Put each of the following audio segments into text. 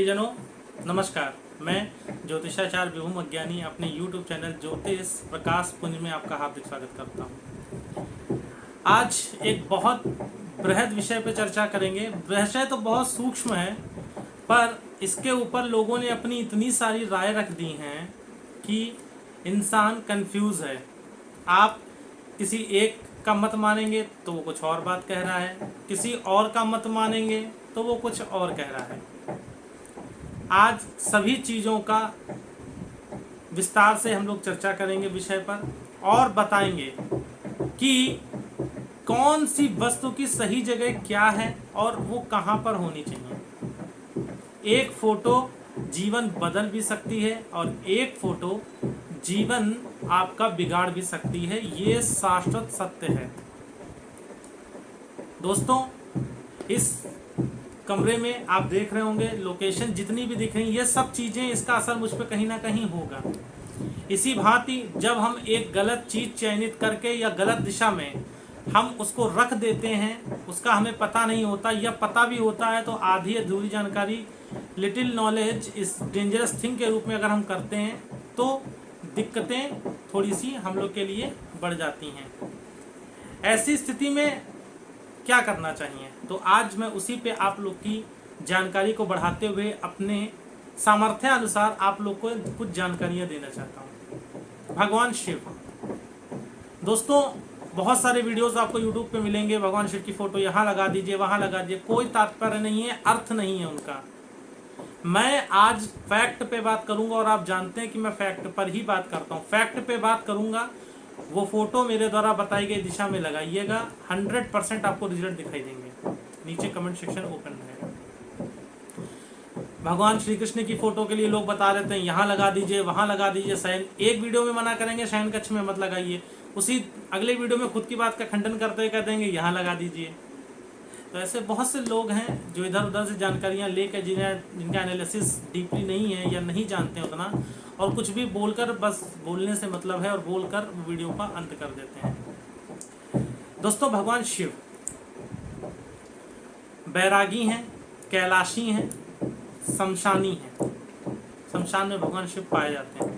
प्रियजनों नमस्कार। मैं ज्योतिषाचार्य विभूम अज्ञानी अपने YouTube चैनल ज्योतिष प्रकाश पुंज में आपका हार्दिक स्वागत करता हूँ। आज एक बहुत बृहद विषय पर चर्चा करेंगे। विषय तो बहुत सूक्ष्म है, पर इसके ऊपर लोगों ने अपनी इतनी सारी राय रख दी हैं कि इंसान कंफ्यूज है। आप किसी एक का मत मानेंगे तो वो कुछ और बात कह रहा है, किसी और का मत मानेंगे तो वो कुछ और कह रहा है। आज सभी चीज़ों का विस्तार से हम लोग चर्चा करेंगे विषय पर और बताएंगे कि कौन सी वस्तु की सही जगह क्या है और वो कहाँ पर होनी चाहिए। एक फोटो जीवन बदल भी सकती है और एक फोटो जीवन आपका बिगाड़ भी सकती है। ये शाश्वत सत्य है दोस्तों। इस कमरे में आप देख रहे होंगे लोकेशन जितनी भी दिख रही, ये सब चीज़ें, इसका असर मुझ पर कहीं ना कहीं होगा। इसी भांति जब हम एक गलत चीज़ चयनित करके या गलत दिशा में हम उसको रख देते हैं, उसका हमें पता नहीं होता या पता भी होता है तो आधी अधूरी जानकारी, लिटिल नॉलेज इस डेंजरस थिंग के रूप में अगर हम करते हैं तो दिक्कतें थोड़ी सी हम लोग के लिए बढ़ जाती हैं। ऐसी स्थिति में क्या करना चाहिए, तो आज मैं उसी पे आप लोग की जानकारी को बढ़ाते हुए अपने सामर्थ्य अनुसार आप लोग को कुछ जानकारियां देना चाहता हूँ। भगवान शिव दोस्तों, बहुत सारे वीडियोस आपको यूट्यूब पे मिलेंगे। भगवान शिव की फोटो यहाँ लगा दीजिए, वहाँ लगा दीजिए, कोई तात्पर्य नहीं है, अर्थ नहीं है उनका। मैं आज फैक्ट पे बात करूंगा और आप जानते हैं कि मैं फैक्ट पर ही बात करता हूँ। फैक्ट पे बात करूंगा, वो फोटो मेरे द्वारा बताई गई दिशा में लगाइएगा, 100% आपको रिजल्ट दिखाई देंगे। नीचे कमेंट सेक्शन ओपन रहेगा। भगवान श्री कृष्ण की फोटो के लिए लोग बता देते हैं यहाँ लगा दीजिए, वहाँ लगा दीजिए। शयन एक वीडियो में मना करेंगे शयन कक्ष में मत लगाइए, उसी अगले वीडियो में खुद की बात का खंडन करते हुए कह देंगे यहाँ लगा दीजिए। तो ऐसे बहुत से लोग हैं जो इधर उधर से जानकारियाँ लेकर जिनका एनालिसिस डीपली नहीं है या नहीं जानते उतना, और कुछ भी बोलकर बस बोलने से मतलब है और बोलकर वीडियो का अंत कर देते हैं। दोस्तों, भगवान शिव बैरागी हैं, कैलाशी हैं, शमशानी हैं। शमशान में भगवान शिव पाए जाते हैं।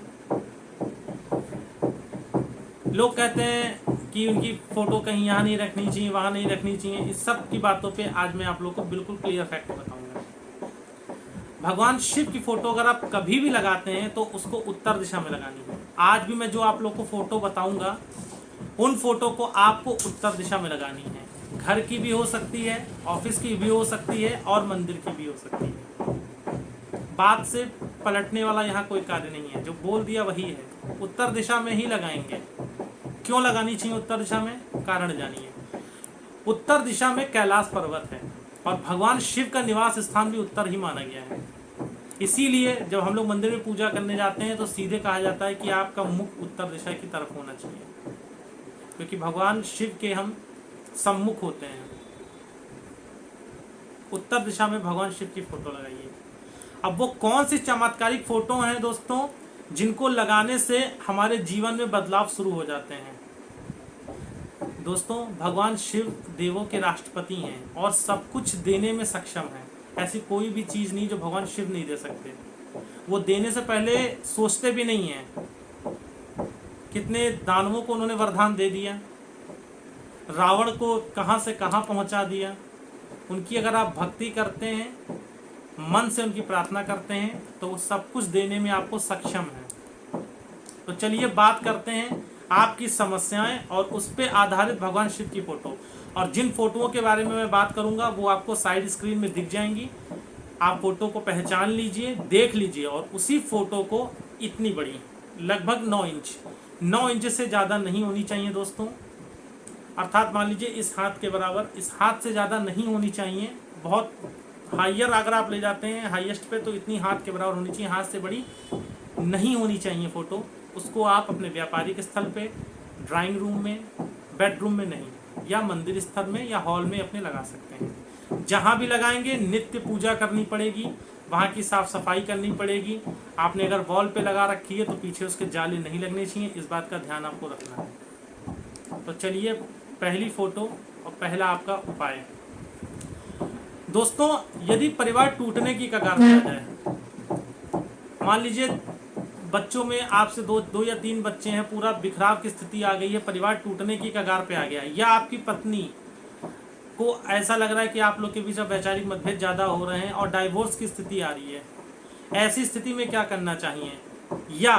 लोग कहते हैं कि उनकी फोटो कहीं यहाँ नहीं रखनी चाहिए, वहाँ नहीं रखनी चाहिए। इस सब की बातों पे आज मैं आप लोग को बिल्कुल क्लियर फैक्ट बताऊंगा। भगवान शिव की फोटो अगर आप कभी भी लगाते हैं तो उसको उत्तर दिशा में लगानी है। आज भी मैं जो आप लोग को फोटो बताऊंगा उन फोटो को आपको उत्तर दिशा में लगानी है। घर की भी हो सकती है, ऑफिस की भी हो सकती है और मंदिर की भी हो सकती है। बात से पलटने वाला यहाँ कोई कार्य नहीं है, जो बोल दिया वही है। उत्तर दिशा में ही लगाएंगे। क्यों लगानी चाहिए उत्तर दिशा में, कारण जानिए। उत्तर दिशा में कैलाश पर्वत है और भगवान शिव का निवास स्थान भी उत्तर ही माना गया है। इसीलिए जब हम लोग मंदिर में पूजा करने जाते हैं तो सीधे कहा जाता है कि आपका मुख उत्तर दिशा की तरफ होना चाहिए, क्योंकि भगवान शिव के हम सम्मुख होते हैं। उत्तर दिशा में भगवान शिव की फोटो लगाइए। अब वो कौन सी चमत्कारिक फोटो हैं दोस्तों जिनको लगाने से हमारे जीवन में बदलाव शुरू हो जाते हैं। दोस्तों, भगवान शिव देवों के राष्ट्रपति हैं और सब कुछ देने में सक्षम हैं। ऐसी कोई भी चीज़ नहीं जो भगवान शिव नहीं दे सकते। वो देने से पहले सोचते भी नहीं हैं। कितने दानवों को उन्होंने वरदान दे दिया, रावण को कहाँ से कहाँ पहुँचा दिया। उनकी अगर आप भक्ति करते हैं, मन से उनकी प्रार्थना करते हैं, तो वो सब कुछ देने में आपको सक्षम है। तो चलिए बात करते हैं आपकी समस्याएं और उस पर आधारित भगवान शिव की फोटो। और जिन फोटोओं के बारे में मैं बात करूंगा वो आपको साइड स्क्रीन में दिख जाएंगी। आप फोटो को पहचान लीजिए, देख लीजिए, और उसी फोटो को इतनी बड़ी, लगभग 9 इंच से ज़्यादा नहीं होनी चाहिए दोस्तों। अर्थात मान लीजिए इस हाथ के बराबर, इस हाथ से ज़्यादा नहीं होनी चाहिए। बहुत हाइयर अगर आप ले जाते हैं हाईएस्ट पे तो इतनी हाथ के बराबर होनी चाहिए, हाथ से बड़ी नहीं होनी चाहिए फ़ोटो। उसको आप अपने व्यापारिक स्थल पे, ड्राइंग रूम में, बेडरूम में नहीं, या मंदिर स्थल में या हॉल में अपने लगा सकते हैं। जहाँ भी लगाएंगे नित्य पूजा करनी पड़ेगी, वहाँ की साफ़ सफाई करनी पड़ेगी। आपने अगर वॉल पे लगा रखी है तो पीछे उसके जाले नहीं लगने चाहिए, इस बात का ध्यान आपको रखना है। तो चलिए पहली फ़ोटो और पहला आपका उपाय। दोस्तों यदि परिवार टूटने की कगार पे आ जाए, मान लीजिए बच्चों में आपसे दो या तीन बच्चे हैं, पूरा बिखराव की स्थिति आ गई है, परिवार टूटने की कगार पे आ गया है, या आपकी पत्नी को ऐसा लग रहा है कि आप लोग के बीच अब वैचारिक मतभेद ज़्यादा हो रहे हैं और डाइवोर्स की स्थिति आ रही है, ऐसी स्थिति में क्या करना चाहिए? या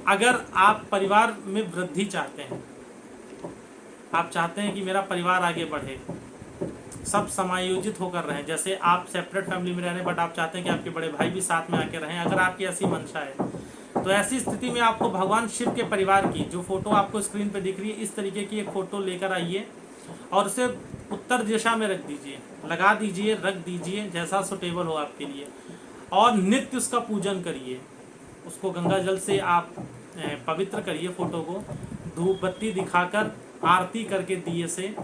अगर आप परिवार में वृद्धि चाहते हैं, आप चाहते हैं कि मेरा परिवार आगे बढ़े, सब समायोजित होकर रहें, जैसे आप सेपरेट फैमिली में रह रहे हैं बट आप चाहते हैं कि आपके बड़े भाई भी साथ में आके रहें, अगर आपकी ऐसी मंशा है तो ऐसी स्थिति में आपको भगवान शिव के परिवार की जो फोटो आपको स्क्रीन पे दिख रही है, इस तरीके की एक फोटो लेकर आइए और उसे उत्तर दिशा में रख दीजिए, लगा दीजिए, रख दीजिए, जैसा सुटेबल हो आपके लिए, और नित्य उसका पूजन करिए। उसको गंगा जल से आप पवित्र करिए, फोटो को धूप बत्ती दिखाकर आरती करके दिए से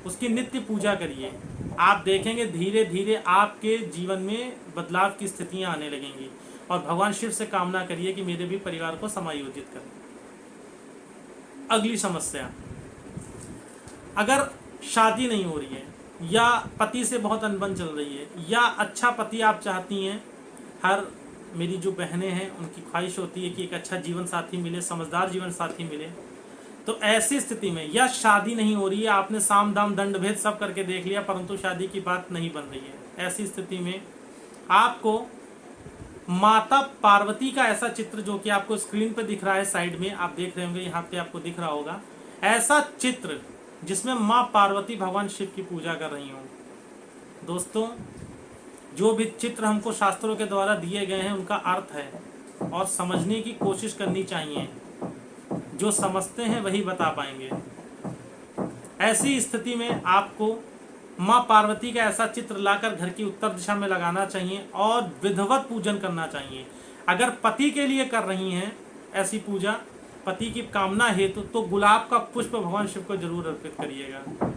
उसकी नित्य पूजा करिए। आप देखेंगे धीरे धीरे आपके जीवन में बदलाव की स्थितियां आने लगेंगी, और भगवान शिव से कामना करिए कि मेरे भी परिवार को समायोजित करें। अगली समस्या, अगर शादी नहीं हो रही है या पति से बहुत अनबन चल रही है, या अच्छा पति आप चाहती हैं, हर मेरी जो बहनें हैं उनकी ख्वाहिश होती है कि एक अच्छा जीवन साथी मिले, समझदार जीवन साथी मिले, तो ऐसी स्थिति में, या शादी नहीं हो रही है, आपने साम दाम दंड भेद सब करके देख लिया परंतु शादी की बात नहीं बन रही है, ऐसी स्थिति में आपको माता पार्वती का ऐसा चित्र, जो कि आपको स्क्रीन पे दिख रहा है, साइड में आप देख रहे होंगे, यहाँ पे आपको दिख रहा होगा, ऐसा चित्र जिसमें माँ पार्वती भगवान शिव की पूजा कर रही हों। दोस्तों जो भी चित्र हमको शास्त्रों के द्वारा दिए गए हैं उनका अर्थ है और समझने की कोशिश करनी चाहिए, जो समझते हैं वही बता पाएंगे। ऐसी स्थिति में आपको माँ पार्वती का ऐसा चित्र लाकर घर की उत्तर दिशा में लगाना चाहिए और विधिवत पूजन करना चाहिए। अगर पति के लिए कर रही हैं ऐसी पूजा, पति की कामना हेतु, तो गुलाब का पुष्प भगवान शिव को जरूर अर्पित करिएगा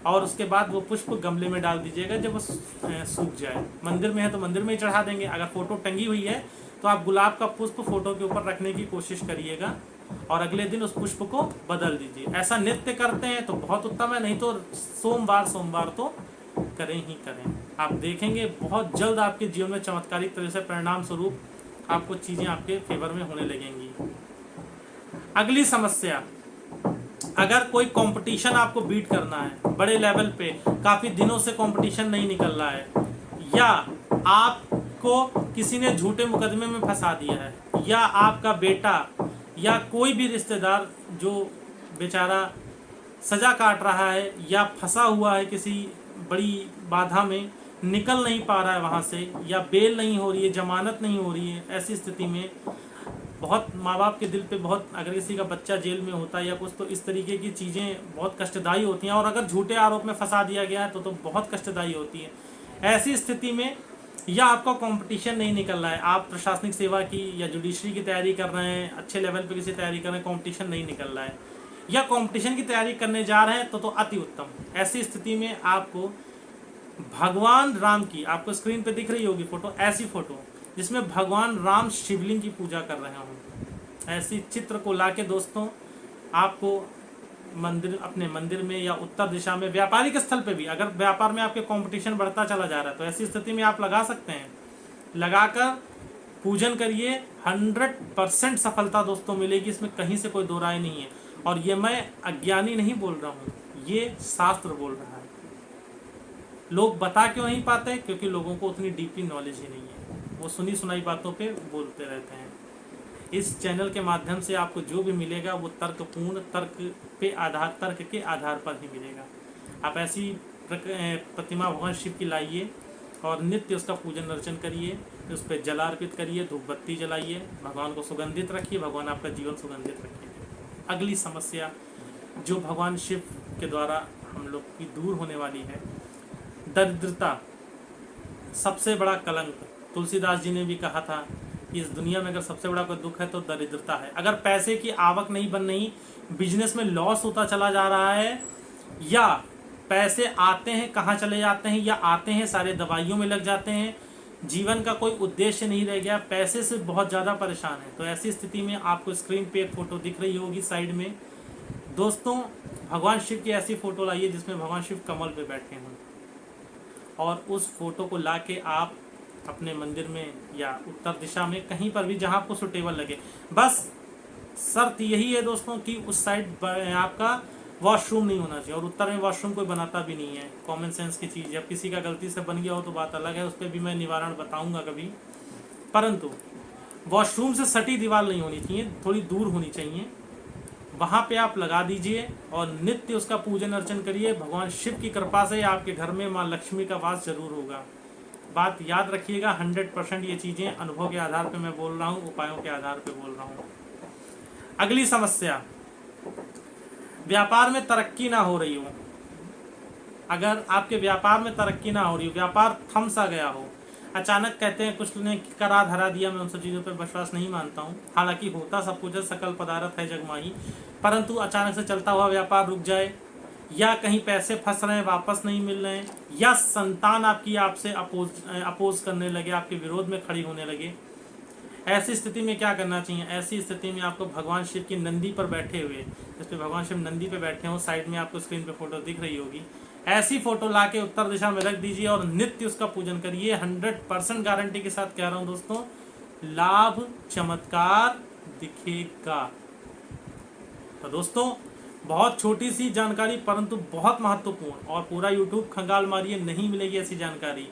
और उसके बाद वो पुष्प गमले में डाल दीजिएगा जब वो सूख जाए। मंदिर में है तो मंदिर में ही चढ़ा देंगे, अगर फोटो टंगी हुई है तो आप गुलाब का पुष्प फोटो के ऊपर रखने की कोशिश करिएगा और अगले दिन उस पुष्प को बदल दीजिए। ऐसा नित्य करते हैं तो बहुत उत्तम है, नहीं तो सोमवार तो करें ही करें। आप देखेंगे बहुत जल्द आपके जीवन में चमत्कारिक तरह से परिणाम स्वरूप आपको चीजें आपके फेवर में होने लगेंगी। अगली समस्या, अगर कोई कंपटीशन आपको बीट करना है बड़े लेवल पे, काफी दिनों से कंपटीशन नहीं निकल रहा है, या आपको किसी ने झूठे मुकदमे में फंसा दिया है, या आपका बेटा या कोई भी रिश्तेदार जो बेचारा सजा काट रहा है या फंसा हुआ है किसी बड़ी बाधा में, निकल नहीं पा रहा है वहाँ से, या बेल नहीं हो रही है, जमानत नहीं हो रही है, ऐसी स्थिति में बहुत माँ बाप के दिल पे बहुत, अगर किसी का बच्चा जेल में होता है या कुछ, तो इस तरीके की चीज़ें बहुत कष्टदायी होती हैं, और अगर झूठे आरोप में फंसा दिया गया है तो बहुत कष्टदायी होती है। ऐसी स्थिति में या आपका कंपटीशन नहीं निकल रहा है, आप प्रशासनिक सेवा की या जुडिशरी की तैयारी कर रहे हैं, अच्छे लेवल पे किसी तैयारी कर रहे हैं, कंपटीशन नहीं निकल रहा है, या कंपटीशन की तैयारी करने जा रहे हैं तो अति उत्तम। ऐसी स्थिति में आपको भगवान राम की, आपको स्क्रीन पे दिख रही होगी फोटो, ऐसी फोटो जिसमें भगवान राम शिवलिंग की पूजा कर रहे हों, ऐसी चित्र को लाके दोस्तों आपको मंदिर, अपने मंदिर में या उत्तर दिशा में, व्यापारिक स्थल पे भी, अगर व्यापार में आपके कंपटीशन बढ़ता चला जा रहा है तो ऐसी स्थिति में आप लगा सकते हैं, लगाकर पूजन करिए, 100% सफलता दोस्तों मिलेगी, इसमें कहीं से कोई दो राय नहीं है। और ये मैं अज्ञानी नहीं बोल रहा हूँ, ये शास्त्र बोल रहा है। लोग बता क्यों नहीं पाते? क्योंकि लोगों को उतनी डीपली नॉलेज ही नहीं है, वो सुनी सुनाई बातों पे बोलते रहते हैं। इस चैनल के माध्यम से आपको जो भी मिलेगा वो तर्कपूर्ण, तर्क के आधार पर ही मिलेगा। आप ऐसी प्रतिमा भगवान शिव की लाइए और नित्य उसका पूजन अर्चन करिए, उस पर जल अर्पित करिए, धूप बत्ती जलाइए, भगवान को सुगंधित रखिए, भगवान आपका जीवन सुगंधित रखिए। अगली समस्या जो भगवान शिव के द्वारा हम लोग की दूर होने वाली है, दरिद्रता, सबसे बड़ा कलंक। तुलसीदास जी ने भी कहा था कि इस दुनिया में अगर सबसे बड़ा कोई दुख है तो दरिद्रता है। अगर पैसे की आवक नहीं बन रही, बिजनेस में लॉस होता चला जा रहा है, या पैसे आते हैं कहाँ चले जाते हैं, या आते हैं सारे दवाइयों में लग जाते हैं, जीवन का कोई उद्देश्य नहीं रह गया, पैसे से बहुत ज़्यादा परेशान है, तो ऐसी स्थिति में आपको स्क्रीन पे एक फ़ोटो दिख रही होगी साइड में दोस्तों, भगवान शिव की ऐसी फ़ोटो लाइए जिसमें भगवान शिव कमल पे बैठे हों और उस फोटो को लाके आप अपने मंदिर में या उत्तर दिशा में कहीं पर भी जहाँ आपको सुटेबल लगे। बस शर्त यही है दोस्तों कि उस साइड आपका वॉशरूम नहीं होना चाहिए, और उत्तर में वॉशरूम कोई बनाता भी नहीं है, कॉमन सेंस की चीज़। जब किसी का गलती से बन गया हो तो बात अलग है, उस पर भी मैं निवारण बताऊंगा कभी। परंतु वॉशरूम से सटी दीवार नहीं होनी चाहिए, थोड़ी दूर होनी चाहिए। वहाँ पे आप लगा दीजिए और नित्य उसका पूजन अर्चन करिए। भगवान शिव की कृपा से आपके घर में माँ लक्ष्मी का वास जरूर होगा। बात याद रखिएगा, 100% ये चीज़ें अनुभव के आधार पे मैं बोल रहा हूँ, उपायों के आधार पे बोल रहा हूँ। अगली समस्या, व्यापार में तरक्की ना हो रही हो। अगर आपके व्यापार में तरक्की ना हो रही हो, व्यापार थम सा गया हो, अचानक कहते हैं कुछ ने करा धरा दिया, मैं उन सब चीज़ों पर विश्वास नहीं मानता हूँ। हालांकि होता सब कुछ सकल पदार्थ है जगमाही, परंतु अचानक से चलता हुआ व्यापार रुक जाए, या कहीं पैसे फंस रहे हैं वापस नहीं मिल रहे हैं, या संतान आपकी आपसे अपोज करने लगे, आपके विरोध में खड़ी होने लगे, ऐसी स्थिति में क्या करना चाहिए? ऐसी स्थिति में आपको भगवान शिव की नंदी पर बैठे हुए, जिस पे भगवान शिव नंदी पे बैठे हो, साइड में आपको स्क्रीन पे फोटो दिख रही होगी, ऐसी फोटो लाके उत्तर दिशा में रख दीजिए और नित्य उसका पूजन करिए। 100% गारंटी के साथ कह रहा हूँ दोस्तों, लाभ चमत्कार दिखेगा। तो दोस्तों बहुत छोटी सी जानकारी परंतु बहुत महत्वपूर्ण, और पूरा यूट्यूब खंगाल मारिए, नहीं मिलेगी ऐसी जानकारी।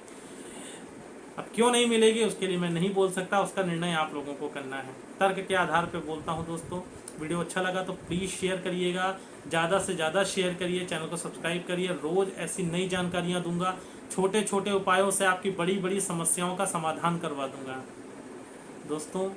अब क्यों नहीं मिलेगी उसके लिए मैं नहीं बोल सकता, उसका निर्णय आप लोगों को करना है। तर्क के आधार पे बोलता हूँ दोस्तों। वीडियो अच्छा लगा तो प्लीज़ शेयर करिएगा, ज़्यादा से ज़्यादा शेयर करिए, चैनल को सब्सक्राइब करिए। रोज़ ऐसी नई जानकारियाँ दूंगा, छोटे छोटे उपायों से आपकी बड़ी बड़ी समस्याओं का समाधान करवा दूंगा। दोस्तों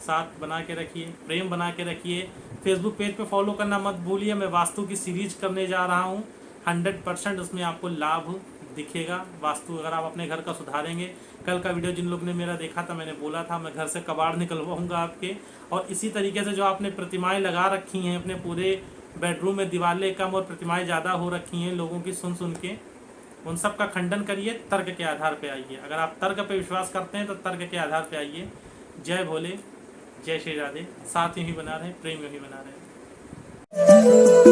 साथ बना के रखिए, प्रेम बना के रखिए। फेसबुक पेज पे फॉलो करना मत भूलिए, मैं वास्तु की सीरीज करने जा रहा हूँ। 100% उसमें आपको लाभ दिखेगा। वास्तु अगर आप अपने घर का सुधारेंगे, कल का वीडियो जिन लोगों ने मेरा देखा था, मैंने बोला था मैं घर से कबाड़ निकलवाऊंगा आपके। और इसी तरीके से जो आपने प्रतिमाएं लगा रखी हैं अपने पूरे बेडरूम में, दीवारें कम और प्रतिमाएं ज़्यादा हो रखी हैं लोगों की सुन के, उन सब का खंडन करिए, तर्क के आधार पर आइए। अगर आप तर्क पर विश्वास करते हैं तो तर्क के आधार पर आइए। जय भोले, जय श्री राधे। साथ ही बना रहे, प्रेम ही बना रहे।